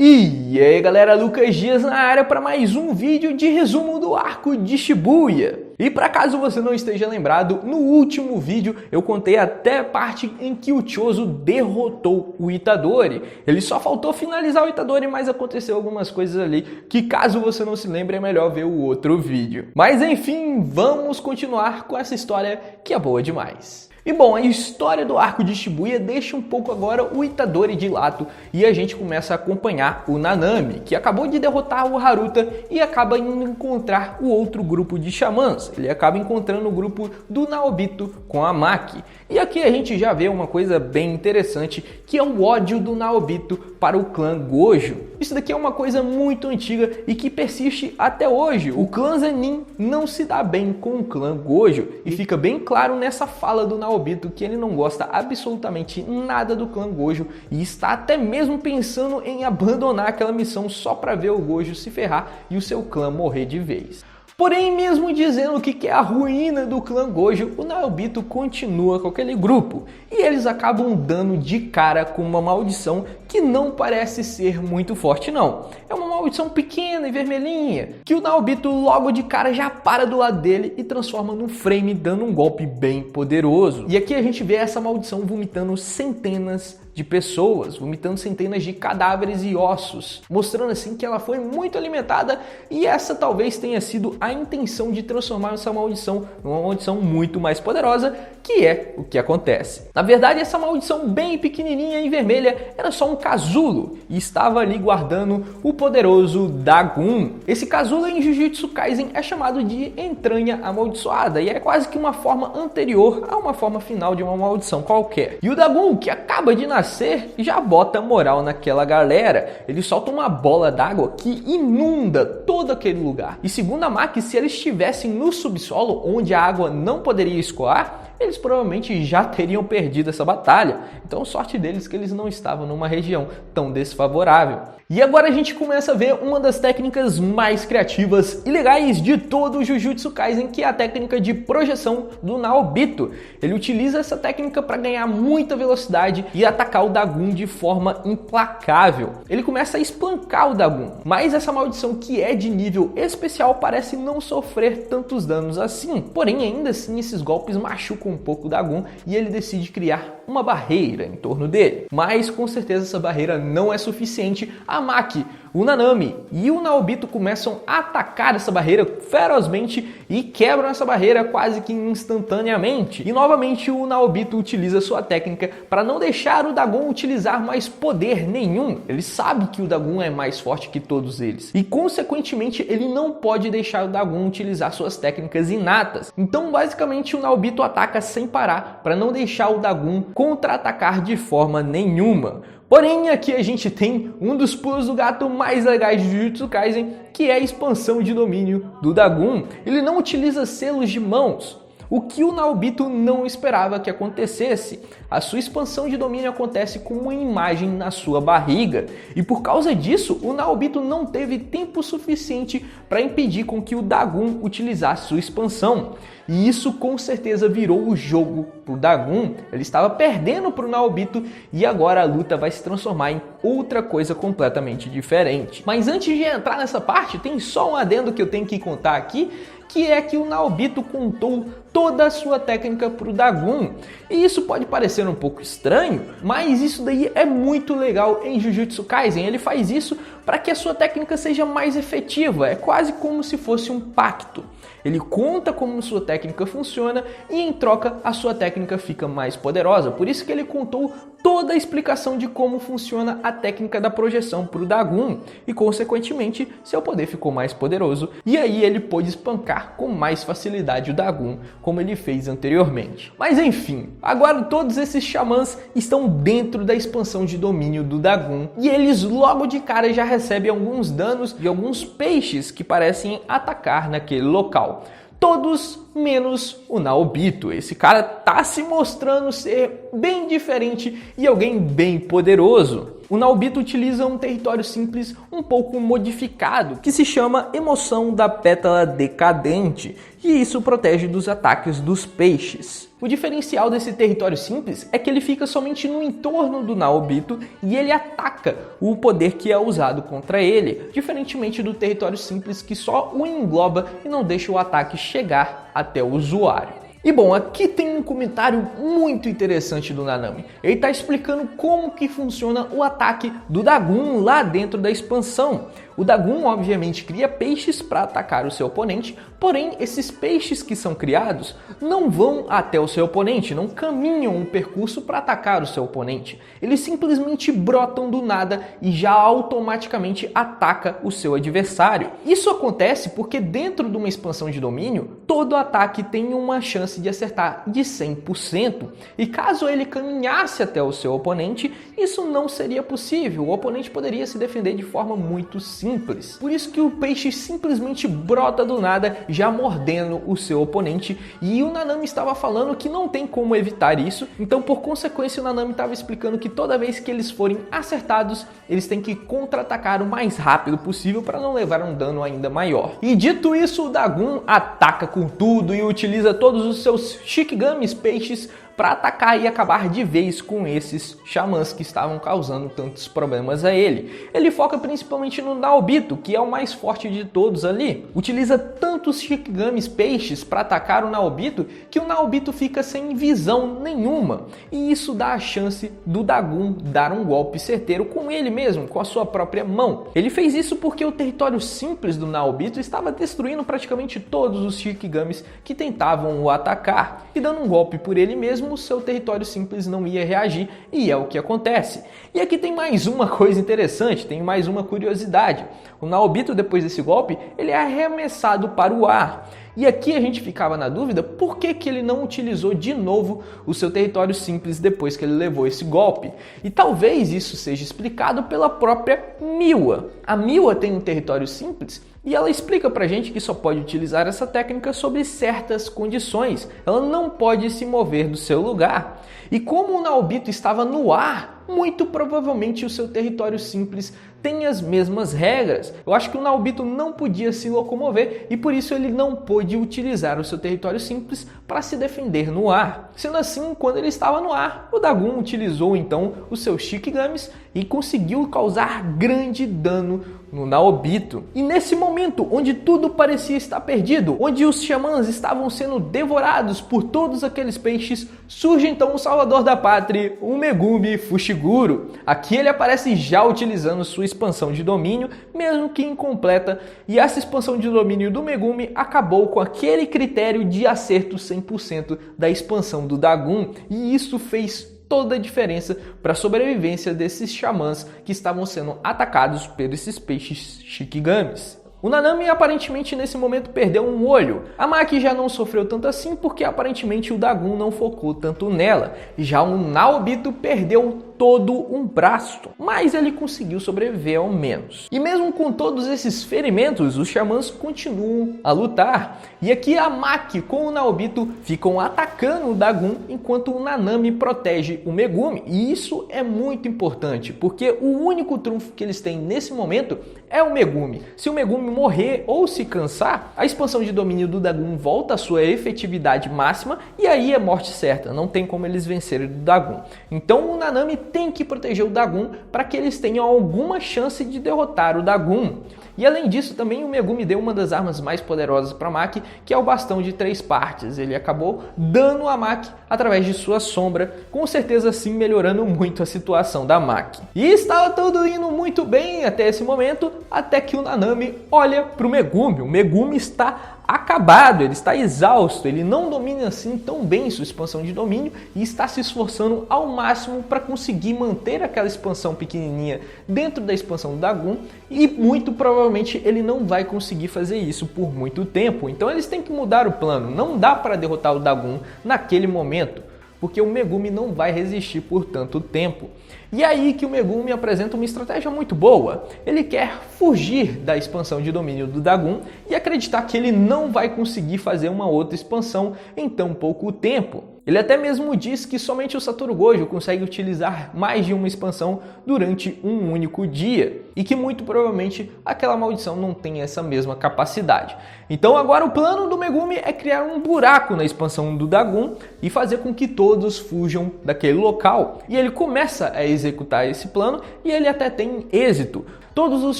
E aí galera, Lucas Dias na área para mais um vídeo de resumo do arco de Shibuya. E para caso você não esteja lembrado, no último vídeo eu contei até a parte em que o Chozo derrotou o Itadori. Ele só faltou finalizar o Itadori, mas aconteceu algumas coisas ali que caso você não se lembre é melhor ver o outro vídeo. Mas enfim, vamos continuar com essa história que é boa demais. E bom, a história do arco de Shibuya deixa um pouco agora o Itadori de lado e a gente começa a acompanhar o Nanami, que acabou de derrotar o Haruta e acaba indo encontrar o outro grupo de xamãs. Ele acaba encontrando o grupo do Naobito com a Maki. E aqui a gente já vê uma coisa bem interessante, que é o ódio do Naobito para o clã Gojo. Isso daqui é uma coisa muito antiga e que persiste até hoje. O clã Zenin não se dá bem com o clã Gojo e fica bem claro nessa fala do Naobito que ele não gosta absolutamente nada do clã Gojo e está até mesmo pensando em abandonar aquela missão só para ver o Gojo se ferrar e o seu clã morrer de vez. Porém, mesmo dizendo que quer a ruína do clã Gojo, o Naobito continua com aquele grupo e eles acabam dando de cara com uma maldição que não parece ser muito forte não. É uma maldição pequena e vermelhinha, que o Naobito logo de cara já para do lado dele e transforma num frame, dando um golpe bem poderoso. E aqui a gente vê essa maldição vomitando centenas de pessoas, vomitando centenas de cadáveres e ossos, mostrando assim que ela foi muito alimentada e essa talvez tenha sido a intenção de transformar essa maldição numa maldição muito mais poderosa, que é o que acontece. Na verdade, essa maldição bem pequenininha e vermelha era só um casulo e estava ali guardando o poderoso Dagon. Esse casulo em Jujutsu Kaisen é chamado de entranha amaldiçoada e é quase que uma forma anterior a uma forma final de uma maldição qualquer. E o Dagon, que acaba de nascer, já bota moral naquela galera. Ele solta uma bola d'água que inunda todo aquele lugar. E segundo a Maki, se eles estivessem no subsolo, onde a água não poderia escoar, eles provavelmente já teriam perdido essa batalha. Então, sorte deles que eles não estavam numa região tão desfavorável. E agora a gente começa a ver uma das técnicas mais criativas e legais de todo o Jujutsu Kaisen, que é a técnica de projeção do Naobito. Ele utiliza essa técnica para ganhar muita velocidade e atacar o Dagon de forma implacável. Ele começa a espancar o Dagon, mas essa maldição, que é de nível especial, parece não sofrer tantos danos assim. Porém, ainda assim, esses golpes machucam um pouco o Dagon e ele decide criar uma barreira em torno dele. Mas com certeza essa barreira não é suficiente. A Maki, o Nanami e o Naobito começam a atacar essa barreira ferozmente e quebram essa barreira quase que instantaneamente. E novamente o Naobito utiliza sua técnica para não deixar o Dagon utilizar mais poder nenhum. Ele sabe que o Dagon é mais forte que todos eles e consequentemente ele não pode deixar o Dagon utilizar suas técnicas inatas. Então basicamente o Naobito ataca sem parar para não deixar o Dagon contra-atacar de forma nenhuma. Porém, aqui a gente tem um dos pulos do gato mais legais de Jujutsu Kaisen, que é a expansão de domínio do Dagon. Ele não utiliza selos de mãos, o que o Naobito não esperava que acontecesse. A sua expansão de domínio acontece com uma imagem na sua barriga. E por causa disso, o Naobito não teve tempo suficiente para impedir com que o Dagon utilizasse sua expansão. E isso com certeza virou o jogo pro Dagon. Ele estava perdendo pro Naobito e agora a luta vai se transformar em outra coisa completamente diferente. Mas antes de entrar nessa parte, tem só um adendo que eu tenho que contar aqui, que é que o Naobito contou toda a sua técnica para o Dagon. E isso pode parecer um pouco estranho, mas isso daí é muito legal em Jujutsu Kaisen. Ele faz isso para que a sua técnica seja mais efetiva, é quase como se fosse um pacto. Ele conta como sua técnica funciona e em troca a sua técnica fica mais poderosa. Por isso que ele contou toda a explicação de como funciona a técnica da projeção para o Dagon e consequentemente seu poder ficou mais poderoso e aí ele pôde espancar com mais facilidade o Dagon como ele fez anteriormente. Mas enfim, agora todos esses xamãs estão dentro da expansão de domínio do Dagon e eles logo de cara já recebem alguns danos de alguns peixes que parecem atacar naquele local. Todos menos o Naobito. Esse cara tá se mostrando ser bem diferente e alguém bem poderoso. O Naobito utiliza um território simples um pouco modificado, que se chama Emoção da Pétala Decadente, e isso protege dos ataques dos peixes. O diferencial desse território simples é que ele fica somente no entorno do Naobito e ele ataca o poder que é usado contra ele, diferentemente do território simples que só o engloba e não deixa o ataque chegar até o usuário. E bom, aqui tem um comentário muito interessante do Nanami. Ele está explicando como que funciona o ataque do Dagon lá dentro da expansão. O Dagon obviamente cria peixes para atacar o seu oponente, porém esses peixes que são criados não vão até o seu oponente, não caminham um percurso para atacar o seu oponente. Eles simplesmente brotam do nada e já automaticamente ataca o seu adversário. Isso acontece porque dentro de uma expansão de domínio, todo ataque tem uma chance de acertar de 100%. E caso ele caminhasse até o seu oponente, isso não seria possível. O oponente poderia se defender de forma muito simples. Por isso que o peixe simplesmente brota do nada, já mordendo o seu oponente. E o Nanami estava falando que não tem como evitar isso. Então, por consequência, o Nanami estava explicando que toda vez que eles forem acertados, eles têm que contra-atacar o mais rápido possível para não levar um dano ainda maior. E dito isso, o Dagon ataca com tudo e utiliza todos os seus Shikigamis peixes para atacar e acabar de vez com esses xamãs que estavam causando tantos problemas a ele. Ele foca principalmente no Naobito, que é o mais forte de todos ali. Utiliza tantos Shikigamis peixes para atacar o Naobito que o Naobito fica sem visão nenhuma. E isso dá a chance do Dagon dar um golpe certeiro com ele mesmo, com a sua própria mão. Ele fez isso porque o território simples do Naobito estava destruindo praticamente todos os Shikigamis que tentavam o atacar. E dando um golpe por ele mesmo, o seu território simples não ia reagir, e é o que acontece. E aqui tem mais uma coisa interessante, tem mais uma curiosidade. O Naobito, depois desse golpe, ele é arremessado para o ar. E aqui a gente ficava na dúvida por que ele não utilizou de novo o seu território simples depois que ele levou esse golpe. E talvez isso seja explicado pela própria Miwa. A Miwa tem um território simples e ela explica pra gente que só pode utilizar essa técnica sob certas condições. Ela não pode se mover do seu lugar. E como o Naobito estava no ar, muito provavelmente o seu território simples tem as mesmas regras. Eu acho que o Naobito não podia se locomover e por isso ele não pôde utilizar o seu território simples para se defender no ar. Sendo assim, quando ele estava no ar, o Dagon utilizou então os seus Shikigamis e conseguiu causar grande dano no Naobito. E nesse momento, onde tudo parecia estar perdido, onde os xamãs estavam sendo devorados por todos aqueles peixes, surge então o salvador da pátria, o Megumi Fushiguro. Aqui ele aparece já utilizando sua expansão de domínio, mesmo que incompleta, e essa expansão de domínio do Megumi acabou com aquele critério de acerto 100% da expansão do Dagon, e isso fez toda a diferença para a sobrevivência desses xamãs que estavam sendo atacados por esses peixes Shikigamis. O Nanami aparentemente nesse momento perdeu um olho. A Maki já não sofreu tanto assim porque aparentemente o Dagon não focou tanto nela. Já o Naobito perdeu todo um braço, mas ele conseguiu sobreviver ao menos. E mesmo com todos esses ferimentos, os xamãs continuam a lutar. E aqui a Maki com o Naobito ficam atacando o Dagon enquanto o Nanami protege o Megumi. E isso é muito importante, porque o único trunfo que eles têm nesse momento é o Megumi. Se o Megumi morrer ou se cansar, a expansão de domínio do Dagon volta à sua efetividade máxima e aí é morte certa, não tem como eles vencerem o Dagon. Então o Nanami tem que proteger o Dagon para que eles tenham alguma chance de derrotar o Dagon. E além disso, também o Megumi deu uma das armas mais poderosas para Maki, que é o bastão de 3 partes. Ele acabou dando a Maki através de sua sombra, com certeza sim melhorando muito a situação da Maki. E estava tudo indo muito bem até esse momento, até que o Nanami olha para o Megumi. O Megumi está acabado, ele está exausto, ele não domina assim tão bem sua expansão de domínio e está se esforçando ao máximo para conseguir manter aquela expansão pequenininha dentro da expansão do Dagon e muito provavelmente ele não vai conseguir fazer isso por muito tempo. Então eles têm que mudar o plano, não dá para derrotar o Dagon naquele momento, porque o Megumi não vai resistir por tanto tempo. E é aí que o Megumi apresenta uma estratégia muito boa. Ele quer fugir da expansão de domínio do Dagon e acreditar que ele não vai conseguir fazer uma outra expansão em tão pouco tempo. Ele até mesmo diz que somente o Satoru Gojo consegue utilizar mais de uma expansão durante um único dia e que muito provavelmente aquela maldição não tem essa mesma capacidade. Então agora o plano do Megumi é criar um buraco na expansão do Dagon e fazer com que todos fujam daquele local. E ele começa a executar esse plano e ele até tem êxito. Todos os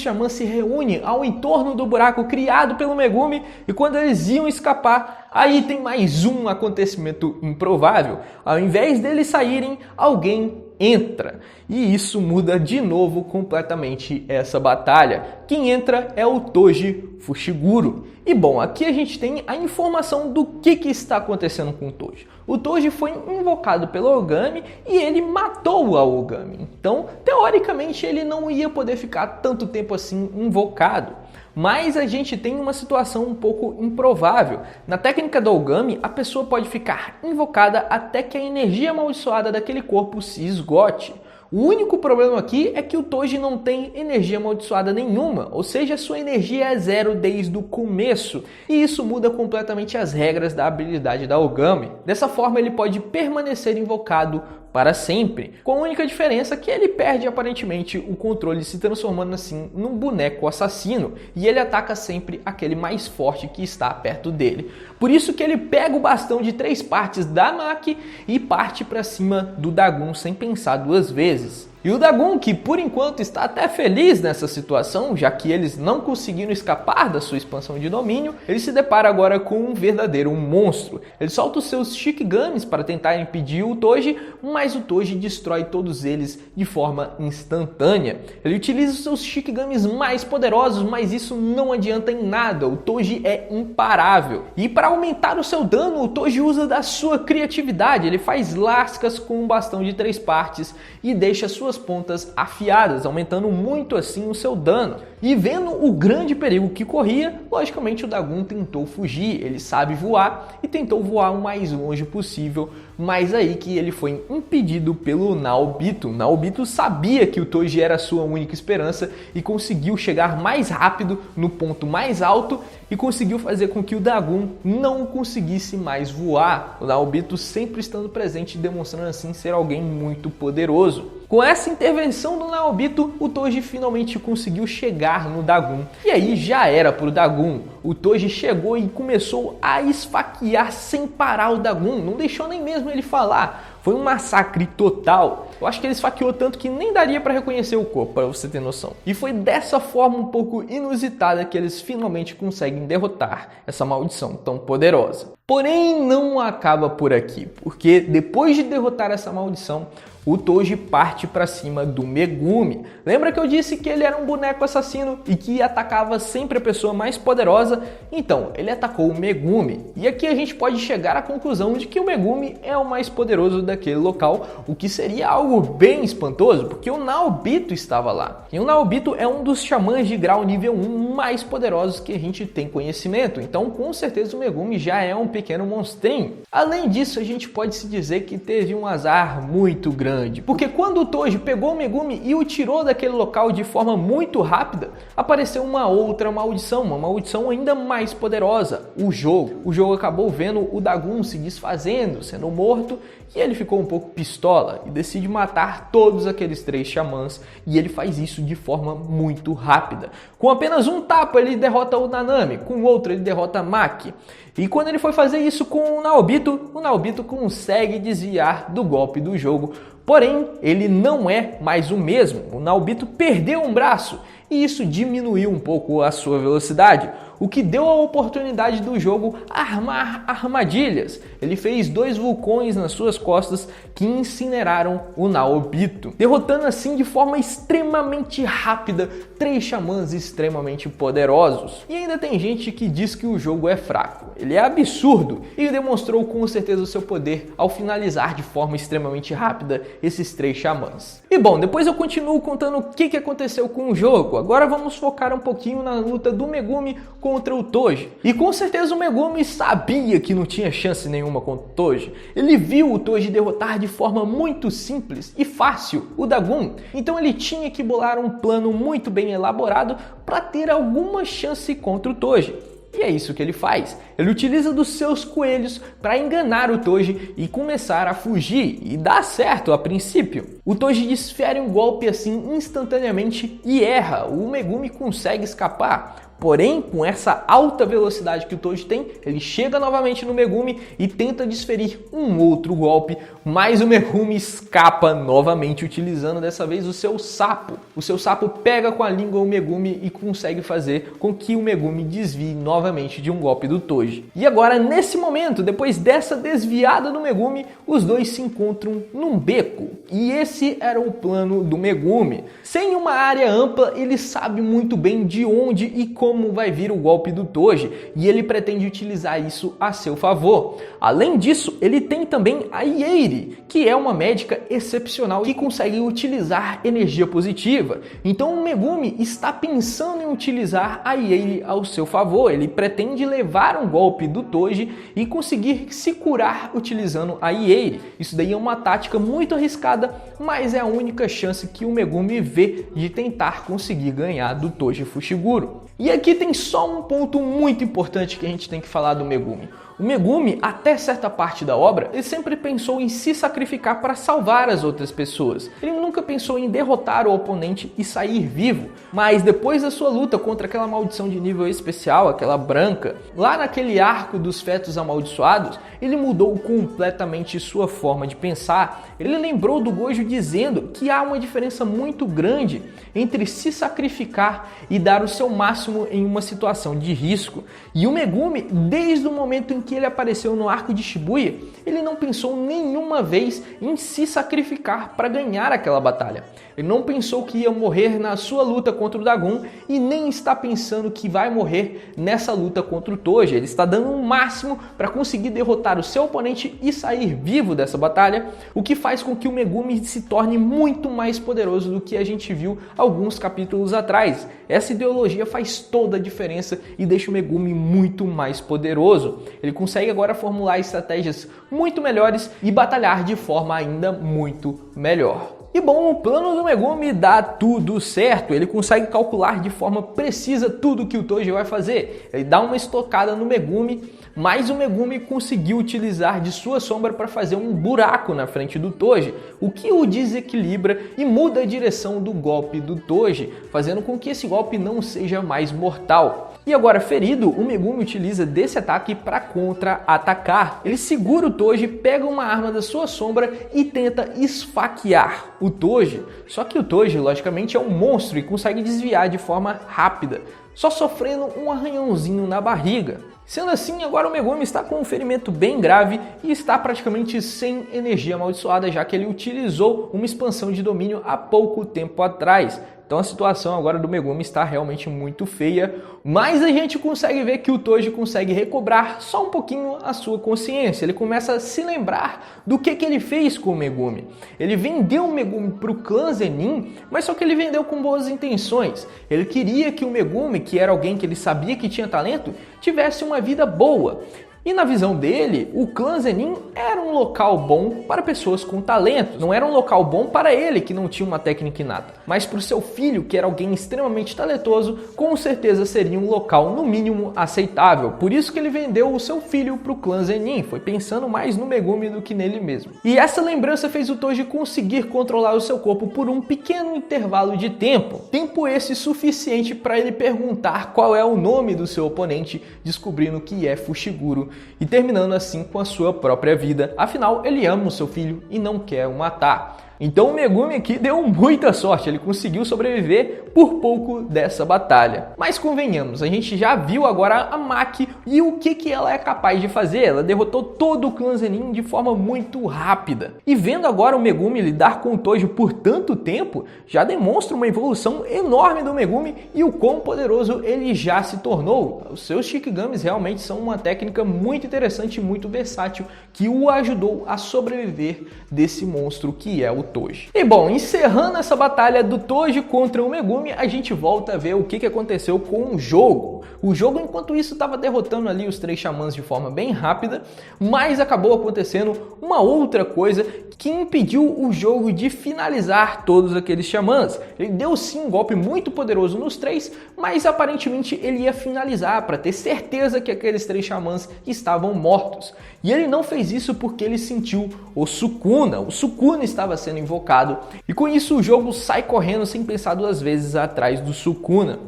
xamãs se reúnem ao entorno do buraco criado pelo Megumi e quando eles iam escapar, aí tem mais um acontecimento improvável. Ao invés deles saírem, alguém entra. E isso muda de novo completamente essa batalha. Quem entra é o Toji Fushiguro. E bom, aqui a gente tem a informação do que está acontecendo com o Toji. O Toji foi invocado pelo Ogami e ele matou o Ogami. Então, teoricamente, ele não ia poder ficar tanto tempo assim invocado. Mas a gente tem uma situação um pouco improvável. Na técnica do Ogami, a pessoa pode ficar invocada até que a energia amaldiçoada daquele corpo se esgote. O único problema aqui é que o Toji não tem energia amaldiçoada nenhuma, ou seja, sua energia é zero desde o começo, e isso muda completamente as regras da habilidade da Ogami. Dessa forma, ele pode permanecer invocado para sempre, com a única diferença que ele perde aparentemente o controle, se transformando assim num boneco assassino, e ele ataca sempre aquele mais forte que está perto dele. Por isso que ele pega o bastão de 3 partes da Maki e parte para cima do Dagon sem pensar 2 vezes. E o Dagon, que por enquanto está até feliz nessa situação, já que eles não conseguiram escapar da sua expansão de domínio, ele se depara agora com um verdadeiro monstro. Ele solta os seus Shikigamis para tentar impedir o Toji, mas o Toji destrói todos eles de forma instantânea. Ele utiliza os seus Shikigamis mais poderosos, mas isso não adianta em nada, o Toji é imparável. E para aumentar o seu dano, o Toji usa da sua criatividade, ele faz lascas com um bastão de 3 partes e deixa suas pontas afiadas, aumentando muito assim o seu dano. E vendo o grande perigo que corria, logicamente o Dagon tentou fugir, ele sabe voar e tentou voar o mais longe possível, mas aí que ele foi impedido pelo Naobito. Naobito sabia que o Toji era a sua única esperança e conseguiu chegar mais rápido no ponto mais alto e conseguiu fazer com que o Dagon não conseguisse mais voar. O Naobito sempre estando presente, demonstrando assim ser alguém muito poderoso. Com essa intervenção do Naobito, o Toji finalmente conseguiu chegar no Dagon. E aí já era pro Dagon. O Toji chegou e começou a esfaquear sem parar o Dagon, não deixou nem mesmo ele falar. Foi um massacre total. Eu acho que ele esfaqueou tanto que nem daria para reconhecer o corpo, para você ter noção. E foi dessa forma um pouco inusitada que eles finalmente conseguem derrotar essa maldição tão poderosa. Porém, não acaba por aqui, porque depois de derrotar essa maldição, o Toji parte para cima do Megumi. Lembra que eu disse que ele era um boneco assassino e que atacava sempre a pessoa mais poderosa? Então, ele atacou o Megumi. E aqui a gente pode chegar à conclusão de que o Megumi é o mais poderoso daquele local, o que seria algo bem espantoso, porque o Naobito estava lá. E o Naobito é um dos xamãs de grau nível 1 mais poderosos que a gente tem conhecimento. Então, com certeza, o Megumi já é um pequeno monstrinho. Além disso, a gente pode se dizer que teve um azar muito grande. Porque quando o Toji pegou o Megumi e o tirou daquele local de forma muito rápida, apareceu uma outra maldição, uma maldição ainda mais poderosa, o jogo. O jogo acabou vendo o Dagon se desfazendo, sendo morto, e ele ficou um pouco pistola e decide matar todos aqueles 3 xamãs, e ele faz isso de forma muito rápida. Com apenas um tapa ele derrota o Nanami, com outro ele derrota a Maki. E quando ele foi fazer isso com o Naobito consegue desviar do golpe do jogo. Porém, ele não é mais o mesmo. O Naobito perdeu um braço e isso diminuiu um pouco a sua velocidade, o que deu a oportunidade do jogo armar armadilhas. Ele fez 2 vulcões nas suas costas que incineraram o Naobito, derrotando assim de forma extremamente rápida 3 xamãs extremamente poderosos. E ainda tem gente que diz que o jogo é fraco. Ele é absurdo e demonstrou com certeza o seu poder ao finalizar de forma extremamente rápida esses 3 xamãs. E bom, depois eu continuo contando o que aconteceu com o jogo. Agora vamos focar um pouquinho na luta do Megumi com contra o Toji. E com certeza o Megumi sabia que não tinha chance nenhuma contra o Toji. Ele viu o Toji derrotar de forma muito simples e fácil o Dagon. Então ele tinha que bolar um plano muito bem elaborado para ter alguma chance contra o Toji. E é isso que ele faz. Ele utiliza dos seus coelhos para enganar o Toji e começar a fugir. E dá certo a princípio. O Toji desfere um golpe assim instantaneamente e erra. O Megumi consegue escapar. Porém, com essa alta velocidade que o Toji tem, ele chega novamente no Megumi e tenta desferir um outro golpe, mas o Megumi escapa novamente, utilizando dessa vez o seu sapo. O seu sapo pega com a língua o Megumi e consegue fazer com que o Megumi desvie novamente de um golpe do Toji. E agora, nesse momento, depois dessa desviada do Megumi, os dois se encontram num beco. E esse era o plano do Megumi. Sem uma área ampla, ele sabe muito bem de onde e como vai vir o golpe do Toji, e ele pretende utilizar isso a seu favor. Além disso, ele tem também a Ieiri, que é uma médica excepcional que consegue utilizar energia positiva. Então o Megumi está pensando em utilizar a Ieiri ao seu favor. Ele pretende levar um golpe do Toji e conseguir se curar utilizando a Ieiri. Isso daí é uma tática muito arriscada, mas é a única chance que o Megumi vê de tentar conseguir ganhar do Toji Fushiguro. E aqui tem só um ponto muito importante que a gente tem que falar do Megumi. O Megumi, até certa parte da obra, ele sempre pensou em se sacrificar para salvar as outras pessoas. Ele nunca pensou em derrotar o oponente e sair vivo. Mas depois da sua luta contra aquela maldição de nível especial, aquela branca, lá naquele arco dos fetos amaldiçoados, ele mudou completamente sua forma de pensar. Ele lembrou do Gojo dizendo que há uma diferença muito grande entre se sacrificar e dar o seu máximo em uma situação de risco. E o Megumi, desde o momento em que ele apareceu no arco de Shibuya, ele não pensou nenhuma vez em se sacrificar para ganhar aquela batalha. Ele não pensou que ia morrer na sua luta contra o Dagon e nem está pensando que vai morrer nessa luta contra o Toji. Ele está dando o máximo para conseguir derrotar o seu oponente e sair vivo dessa batalha, o que faz com que o Megumi se torne muito mais poderoso do que a gente viu alguns capítulos atrás. Essa ideologia faz toda a diferença e deixa o Megumi muito mais poderoso. Ele consegue agora formular estratégias muito melhores e batalhar de forma ainda muito melhor. E bom, o plano do Megumi dá tudo certo, ele consegue calcular de forma precisa tudo que o Toji vai fazer. Ele dá uma estocada no Megumi, mas o Megumi conseguiu utilizar de sua sombra para fazer um buraco na frente do Toji, o que o desequilibra e muda a direção do golpe do Toji, fazendo com que esse golpe não seja mais mortal. E agora, ferido, o Megumi utiliza desse ataque para contra-atacar. Ele segura o Toji, pega uma arma da sua sombra e tenta esfaquear o Toji. Só que o Toji, logicamente, é um monstro e consegue desviar de forma rápida, só sofrendo um arranhãozinho na barriga. Sendo assim, agora o Megumi está com um ferimento bem grave e está praticamente sem energia amaldiçoada, já que ele utilizou uma expansão de domínio há pouco tempo atrás. Então a situação agora do Megumi está realmente muito feia, mas a gente consegue ver que o Toji consegue recobrar só um pouquinho a sua consciência. Ele começa a se lembrar do que ele fez com o Megumi. Ele vendeu o Megumi para o clã Zenin, mas só que ele vendeu com boas intenções. Ele queria que o Megumi, que era alguém que ele sabia que tinha talento, tivesse uma vida boa. E na visão dele, o clã Zenin era um local bom para pessoas com talento. Não era um local bom para ele, que não tinha uma técnica inata. Mas para o seu filho, que era alguém extremamente talentoso, com certeza seria um local, no mínimo, aceitável. Por isso que ele vendeu o seu filho para o clã Zenin. Foi pensando mais no Megumi do que nele mesmo. E essa lembrança fez o Toji conseguir controlar o seu corpo por um pequeno intervalo de tempo. Tempo esse suficiente para ele perguntar qual é o nome do seu oponente, descobrindo que é Fushiguro. E terminando assim com a sua própria vida. Afinal, ele ama o seu filho e não quer o matar. Então o Megumi aqui deu muita sorte, ele conseguiu sobreviver por pouco dessa batalha. Mas convenhamos, a gente já viu agora a Maki e o que ela é capaz de fazer. Ela derrotou todo o clã Zenin de forma muito rápida. E vendo agora o Megumi lidar com o Toji por tanto tempo, já demonstra uma evolução enorme do Megumi e o quão poderoso ele já se tornou. Os seus Shikigamis realmente são uma técnica muito interessante e muito versátil que o ajudou a sobreviver desse monstro que é o Toji. E bom, encerrando essa batalha do Toji contra o Megumi, a gente volta a ver o que aconteceu com o jogo. O jogo, enquanto isso, estava derrotando ali os 3 xamãs de forma bem rápida, mas acabou acontecendo uma outra coisa que impediu o jogo de finalizar todos aqueles xamãs. Ele deu sim um golpe muito poderoso nos 3, mas aparentemente ele ia finalizar para ter certeza que aqueles 3 xamãs estavam mortos. E ele não fez isso porque ele sentiu o Sukuna. O Sukuna estava sendo invocado e com isso o jogo sai correndo sem pensar 2 vezes atrás do Sukuna.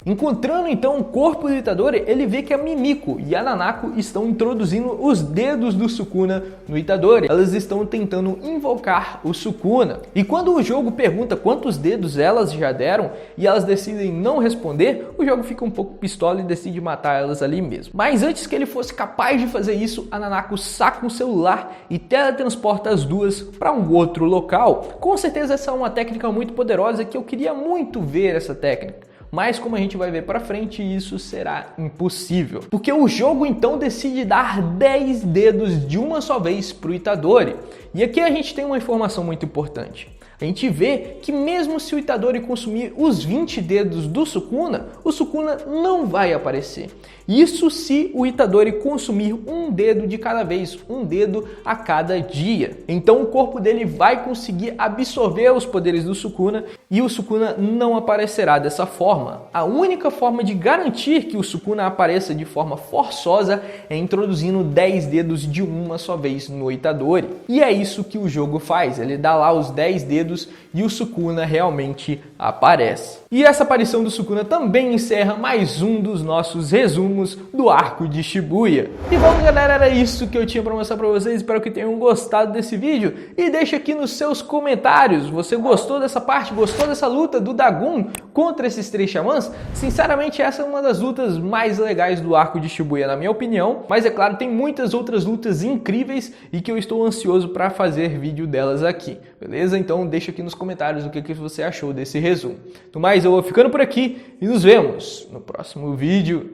Encontrando então o corpo do Itadori, ele vê que a Mimiko e a Nanako estão introduzindo os dedos do Sukuna no Itadori. Elas estão tentando invocar o Sukuna. E quando o jogo pergunta quantos dedos elas já deram e elas decidem não responder, o jogo fica um pouco pistola e decide matar elas ali mesmo. Mas antes que ele fosse capaz de fazer isso, a Nanako saca um celular e teletransporta as duas para um outro local. Com certeza essa é uma técnica muito poderosa que eu queria muito ver essa técnica. Mas como a gente vai ver pra frente, isso será impossível. Porque o jogo então decide dar 10 dedos de uma só vez pro Itadori. E aqui a gente tem uma informação muito importante. A gente vê que mesmo se o Itadori consumir os 20 dedos do Sukuna, o Sukuna não vai aparecer. Isso se o Itadori consumir um dedo de cada vez, um dedo a cada dia. Então o corpo dele vai conseguir absorver os poderes do Sukuna e o Sukuna não aparecerá dessa forma. A única forma de garantir que o Sukuna apareça de forma forçosa é introduzindo 10 dedos de uma só vez no Itadori. E é isso que o jogo faz, ele dá lá os 10 dedos e o Sukuna realmente aparece. E essa aparição do Sukuna também encerra mais um dos nossos resumos do arco de Shibuya. E bom, galera, era isso que eu tinha para mostrar para vocês. Espero que tenham gostado desse vídeo e deixa aqui nos seus comentários. Você gostou dessa parte? Gostou dessa luta do Dagon contra esses 3 xamãs? Sinceramente, essa é uma das lutas mais legais do arco de Shibuya, na minha opinião. Mas é claro, tem muitas outras lutas incríveis e que eu estou ansioso para fazer vídeo delas aqui, beleza? Então deixa aqui nos comentários o que você achou desse resumo. No mais, eu vou ficando por aqui e nos vemos no próximo vídeo.